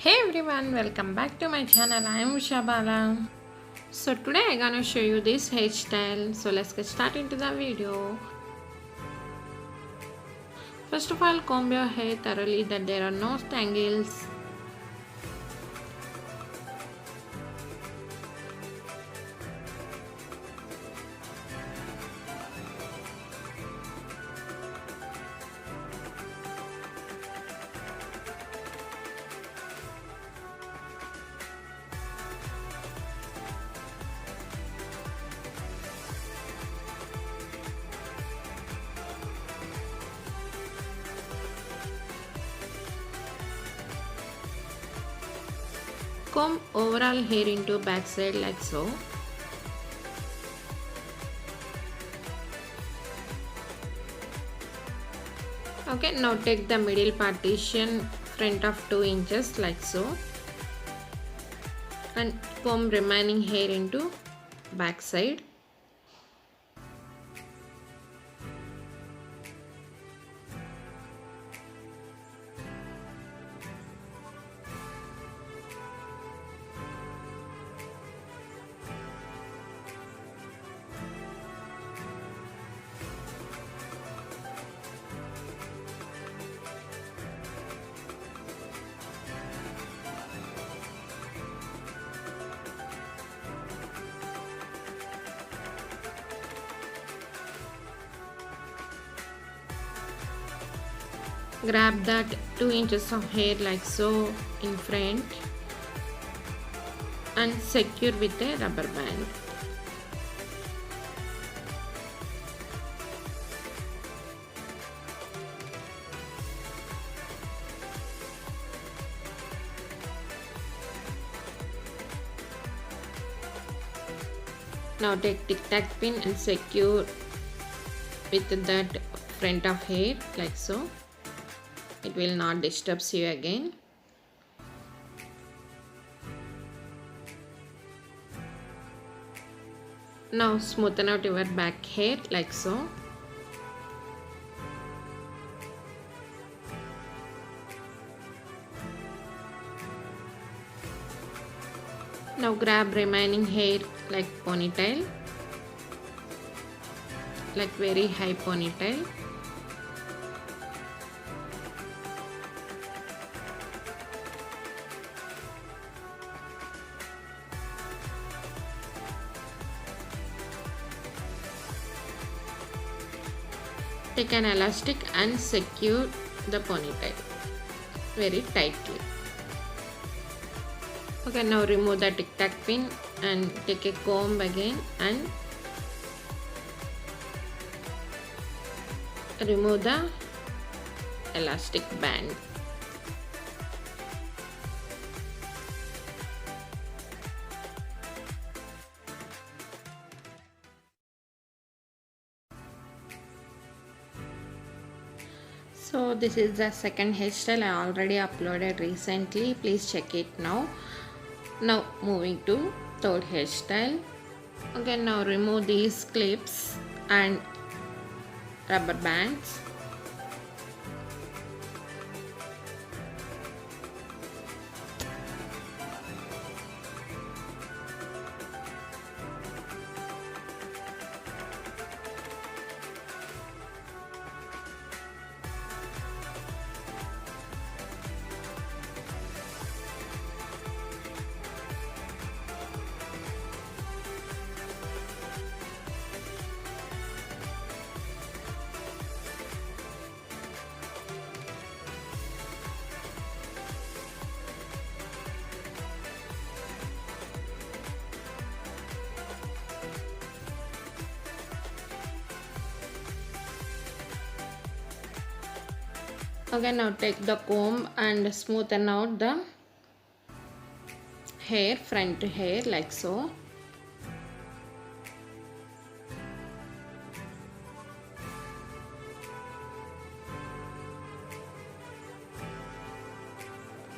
Hey everyone, welcome back to my channel. I am UshaBala. So today I'm gonna show you this hairstyle. So let's get started into the video. First of all, comb your hair thoroughly that there are no tangles. Comb overall hair into back side like so. Okay, now take the middle partition front of 2 inches like so and comb remaining hair into back side. Grab that 2 inches of hair like so in front and secure with a rubber band. Now take tic tac pin and secure with that front of hair like so. It will not disturb you again. Now smoothen out your back hair like so. Now grab remaining hair like ponytail, like very high ponytail. Take an elastic and secure the ponytail very tightly. Okay, now remove the tic tac pin and take a comb again and remove the elastic band. So this is the second hairstyle I already uploaded recently. Please check it now. Now moving to third hairstyle. Okay, now remove these clips and rubber bands. Okay, now take the comb and smoothen out the hair, front hair like so.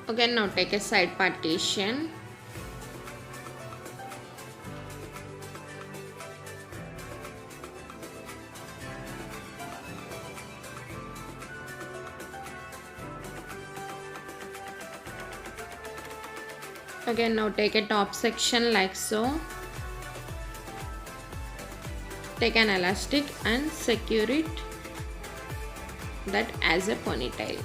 Okay, now take a side partition. Okay, now take a top section like so. Take an elastic and secure it that as a ponytail.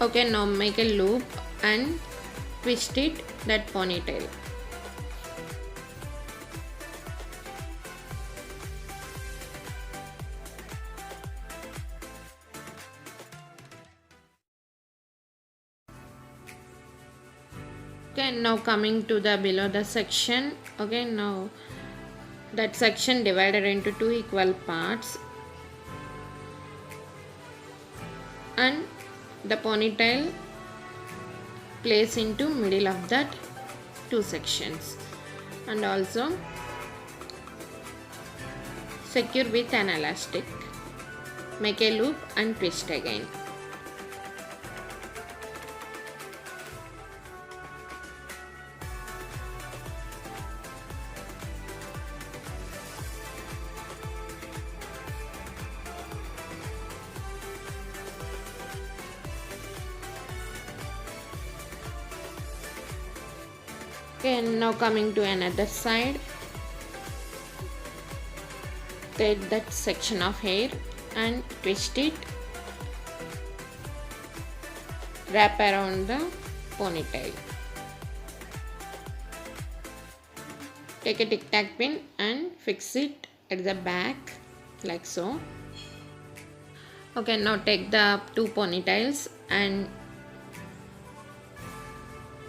Okay, now make a loop and twist it that ponytail. Okay, now coming to the below the section. Okay, now that section divided into two equal parts, and the ponytail place into middle of that two sections, and also secure with an elastic. Make a loop and twist again. Okay, and now coming to another side, take that section of hair and twist it, wrap around the ponytail. Take a tic tac pin and fix it at the back like so. Okay, now take the two ponytails and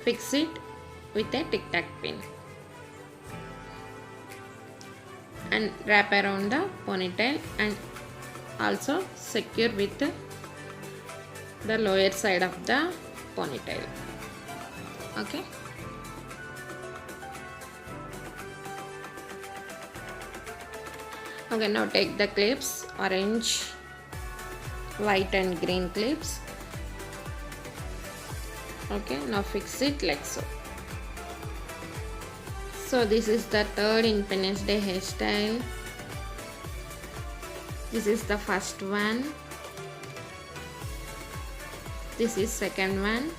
fix it with a tic tac pin and wrap around the ponytail, and also secure with the lower side of the ponytail. Okay. Okay, now take the clips, orange, white and green clips. Okay, now fix it like so. So this is the third Independence Day hairstyle. This is the first one. This is second one,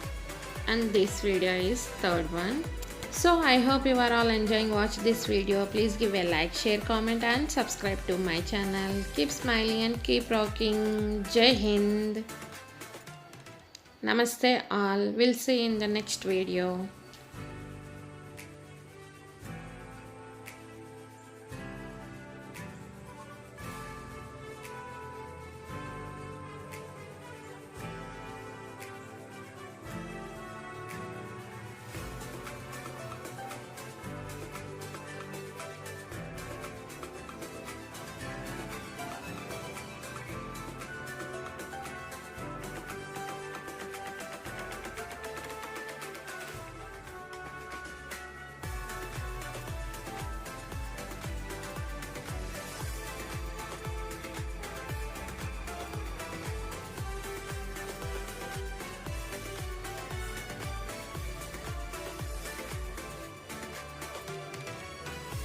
and this video is third one. So I hope you are all enjoying watch this video. Please give a like, share, comment and subscribe to my channel. Keep smiling and keep rocking. Jai Hind. Namaste all. We'll see you in the next video.